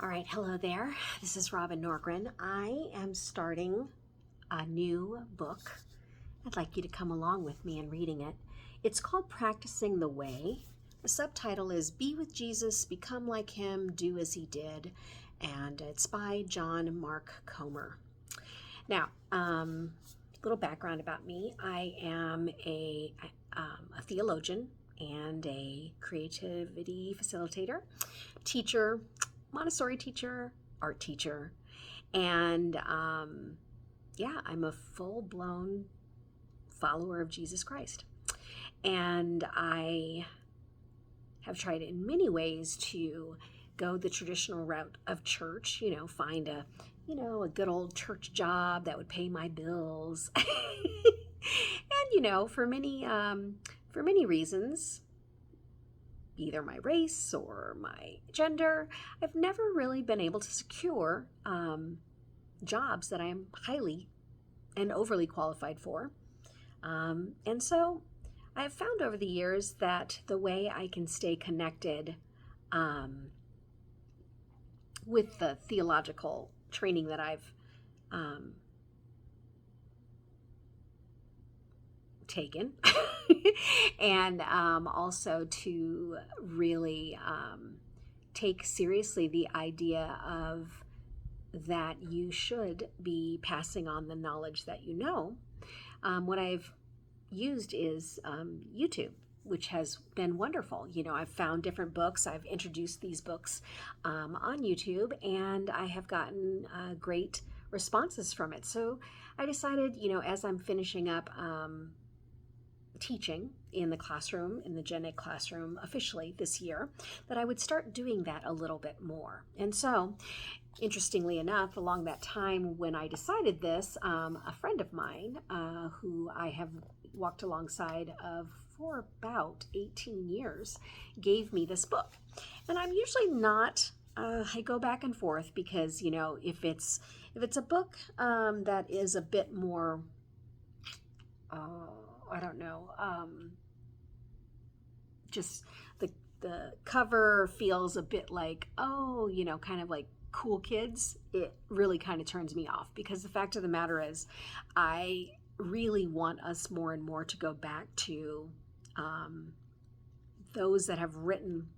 All right, hello there. This is Robin Norgren. I am starting a new book. I'd like you to come along with me in reading it. It's called Practicing the Way. The subtitle is Be with Jesus, Become Like Him, Do as He Did, and it's by John Mark Comer. Now, little background about me. I am a theologian and a creativity facilitator, teacher, Montessori teacher, art teacher, and I'm a full-blown follower of Jesus Christ. And I have tried in many ways to go the traditional route of church, find a good old church job that would pay my bills. And, for many reasons, either my race or my gender, I've never really been able to secure jobs that I am highly and overly qualified for. And so I have found over the years that the way I can stay connected with the theological training that I've taken and also to really take seriously the idea of that you should be passing on the knowledge that you know. What I've used is YouTube, which has been wonderful. I've found different books. I've introduced these books on YouTube, and I have gotten great responses from it. So I decided, as I'm finishing up teaching in the classroom, in the Gen Ed classroom officially this year, that I would start doing that a little bit more. And so, interestingly enough, along that time when I decided this, a friend of mine who I have walked alongside of for about 18 years gave me this book. And I'm usually not, I go back and forth because, if it's a book that is a bit more, just the cover feels a bit like, kind of like cool kids, it really kind of turns me off, because the fact of the matter is I really want us more and more to go back to those that have written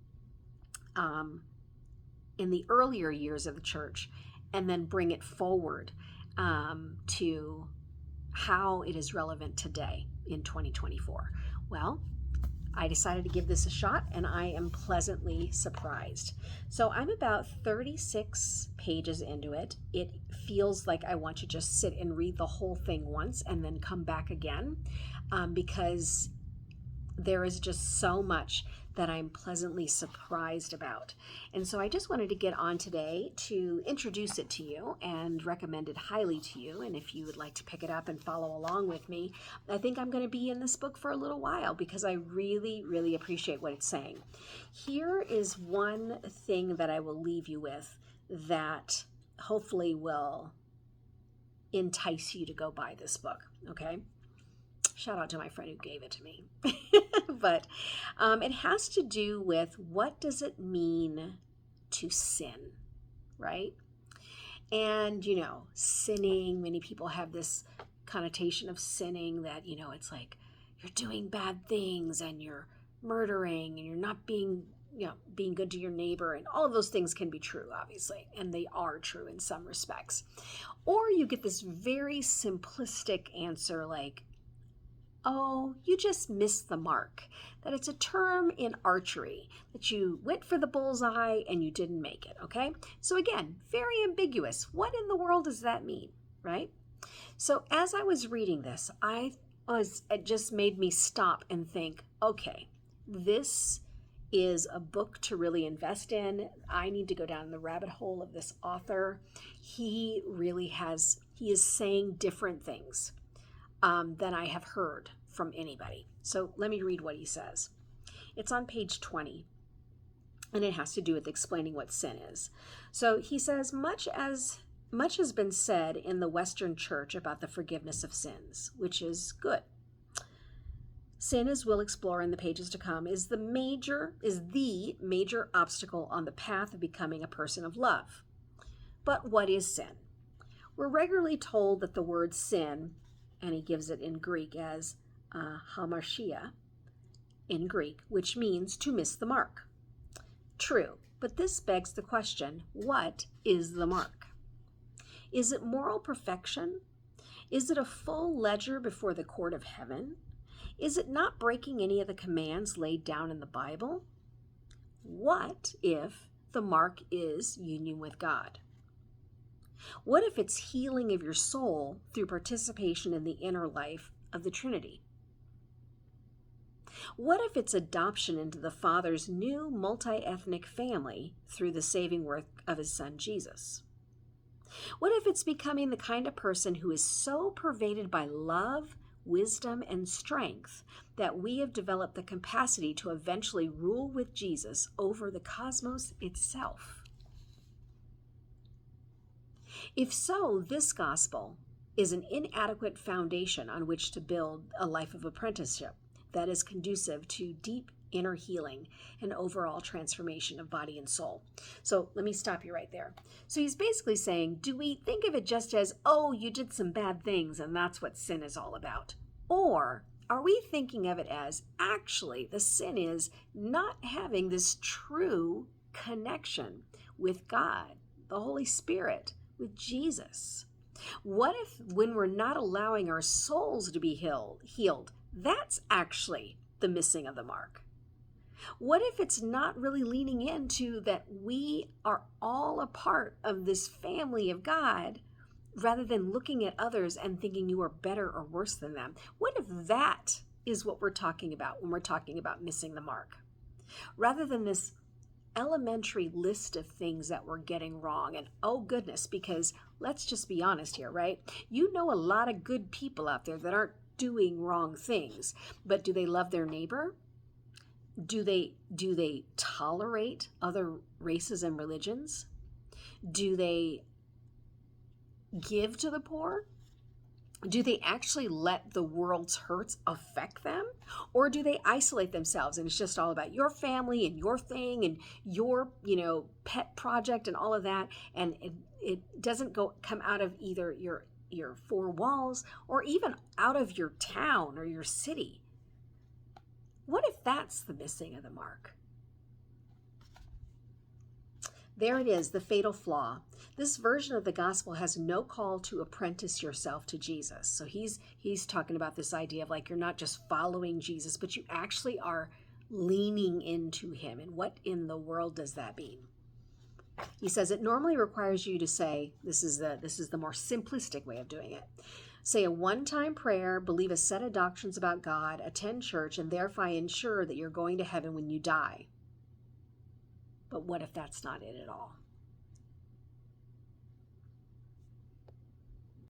in the earlier years of the church, and then bring it forward to how it is relevant today in 2024. Well, I decided to give this a shot, and I am pleasantly surprised. So I'm about 36 pages into it. It feels like I want to just sit and read the whole thing once and then come back again, because there is just so much that I'm pleasantly surprised about. And so I just wanted to get on today to introduce it to you and recommend it highly to you. And if you would like to pick it up and follow along with me, I think I'm going to be in this book for a little while, because I really, really appreciate what it's saying. Here is one thing that I will leave you with that hopefully will entice you to go buy this book, okay? Shout out to my friend who gave it to me. But it has to do with, what does it mean to sin, right? And, sinning, many people have this connotation of sinning that, it's like you're doing bad things and you're murdering and you're not being good to your neighbor, and all of those things can be true, obviously, and they are true in some respects. Or you get this very simplistic answer like, oh, you just missed the mark. That it's a term in archery, that you went for the bullseye and you didn't make it, okay? So again, very ambiguous. What in the world does that mean, right? So as I was reading this, it just made me stop and think, okay, this is a book to really invest in. I need to go down the rabbit hole of this author. He is saying different things than I have heard from anybody. So let me read what he says. It's on page 20, and it has to do with explaining what sin is. So he says, much has been said in the Western church about the forgiveness of sins, which is good. Sin, as we'll explore in the pages to come, is the major obstacle on the path of becoming a person of love. But what is sin? We're regularly told that the word sin, and he gives it in Greek as hamartia in Greek, which means to miss the mark. True, but this begs the question, what is the mark? Is it moral perfection? Is it a full ledger before the court of heaven? Is it not breaking any of the commands laid down in the Bible? What if the mark is union with God? What if it's healing of your soul through participation in the inner life of the Trinity? What if it's adoption into the Father's new multi-ethnic family through the saving work of his Son Jesus? What if it's becoming the kind of person who is so pervaded by love, wisdom, and strength that we have developed the capacity to eventually rule with Jesus over the cosmos itself? If so, this gospel is an inadequate foundation on which to build a life of apprenticeship that is conducive to deep inner healing and overall transformation of body and soul. So let me stop you right there. So he's basically saying, do we think of it just as, oh, you did some bad things and that's what sin is all about? Or are we thinking of it as, actually, the sin is not having this true connection with God, the Holy Spirit, with Jesus? What if when we're not allowing our souls to be healed, that's actually the missing of the mark? What if it's not really leaning into that we are all a part of this family of God, rather than looking at others and thinking you are better or worse than them? What if that is what we're talking about when we're talking about missing the mark? Rather than this elementary list of things that we're getting wrong. And oh goodness, because let's just be honest here, right? You know a lot of good people out there that aren't doing wrong things, but do they love their neighbor? Do they tolerate other races and religions? Do they give to the poor? Do they actually let the world's hurts affect them? Or do they isolate themselves and it's just all about your family and your thing and your, pet project and all of that, and it doesn't come out of either your four walls or even out of your town or your city? What if that's the missing of the mark? There it is, the fatal flaw. This version of the gospel has no call to apprentice yourself to Jesus. So he's talking about this idea of like you're not just following Jesus, but you actually are leaning into him. And what in the world does that mean? He says it normally requires you to say, this is the more simplistic way of doing it. Say a one-time prayer, believe a set of doctrines about God, attend church, and thereby ensure that you're going to heaven when you die. But what if that's not it at all?